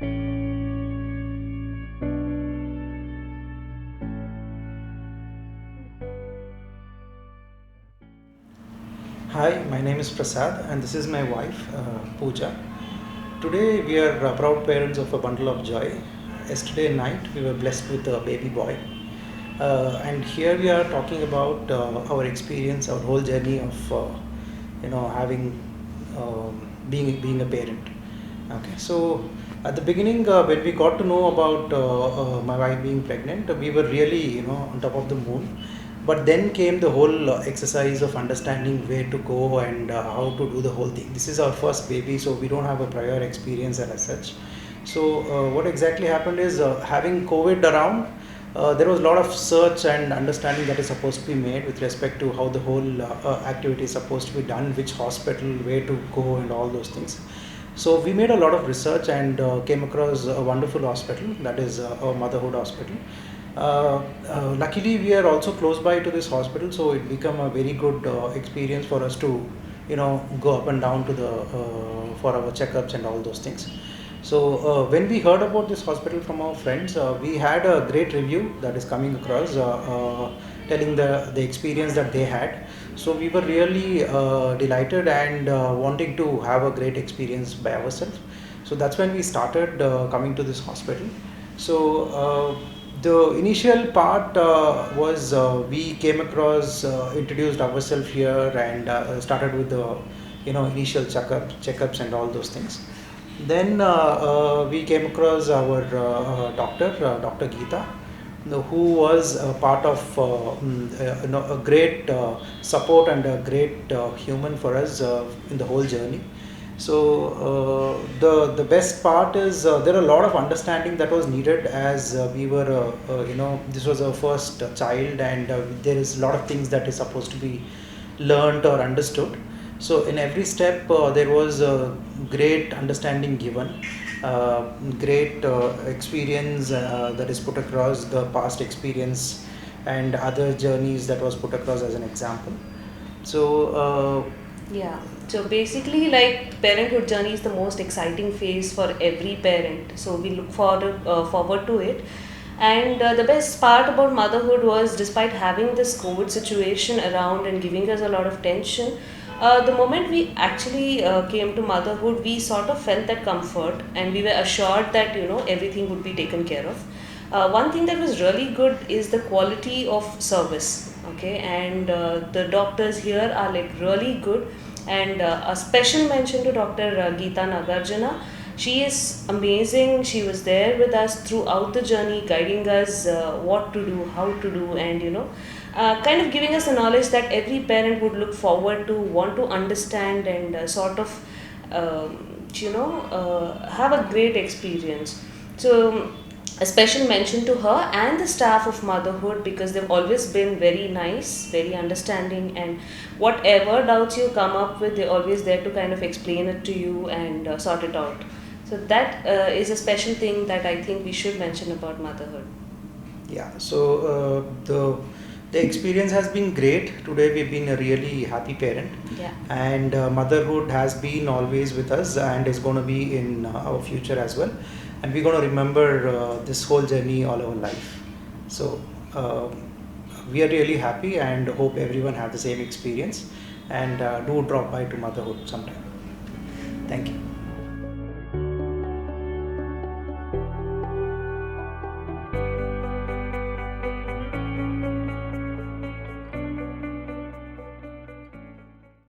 Hi, my name is Prasad, and this is my wife, Pooja. Today, we are proud parents of a bundle of joy. Yesterday night, we were blessed with a baby boy. And here we are talking about our experience, our whole journey of, having being a parent. Okay, so at the beginning, when we got to know about my wife being pregnant, we were really, on top of the moon. But then came the whole exercise of understanding where to go and how to do the whole thing. This is our first baby, so we don't have a prior experience as such. So what exactly happened is having COVID around. There was a lot of search and understanding that is supposed to be made with respect to how the whole activity is supposed to be done, which hospital, where to go, and all those things. So we made a lot of research and came across a wonderful hospital, that is a motherhood hospital. Luckily, we are also close by to this hospital, so it became a very good experience for us to, go up and down to the for our checkups and all those things. So when we heard about this hospital from our friends, we had a great review that is coming across, telling the experience that they had. So we were really delighted and wanting to have a great experience by ourselves. So that's when we started coming to this hospital. So the initial part was we came across, introduced ourselves here, and started with the initial checkups and all those things. Then we came across our doctor, Dr. Geeta, who was a part of a great support and a great human for us in the whole journey. So the best part is there are a lot of understanding that was needed, as we were this was our first child, and there is a lot of things that is supposed to be learned or understood. So in every step there was a great understanding given, great experience that is put across, the past experience and other journeys that was put across as an example. So Yeah. So basically, like parenthood journey is the most exciting phase for every parent. So we look forward to it. And the best part about motherhood was, despite having this COVID situation around and giving us a lot of tension, the moment we actually came to motherhood, we sort of felt that comfort, and we were assured that everything would be taken care of. One thing that was really good is the quality of service. Okay, and the doctors here are like really good, and a special mention to Dr. Geeta Nagarjuna. She is amazing. She was there with us throughout the journey, guiding us what to do, how to do, and kind of giving us the knowledge that every parent would look forward to, want to understand, and sort of have a great experience. So a special mention to her and the staff of motherhood, because they've always been very nice, very understanding, and whatever doubts you come up with, they're always there to kind of explain it to you and sort it out. So that is a special thing that I think we should mention about motherhood. yeah, so the experience has been great. Today we've been a really happy parent, Yeah. and motherhood has been always with us and is going to be in our future as well. And we're going to remember this whole journey all our life. So uh, we are really happy and hope everyone have the same experience, and do drop by to motherhood sometime. Thank you.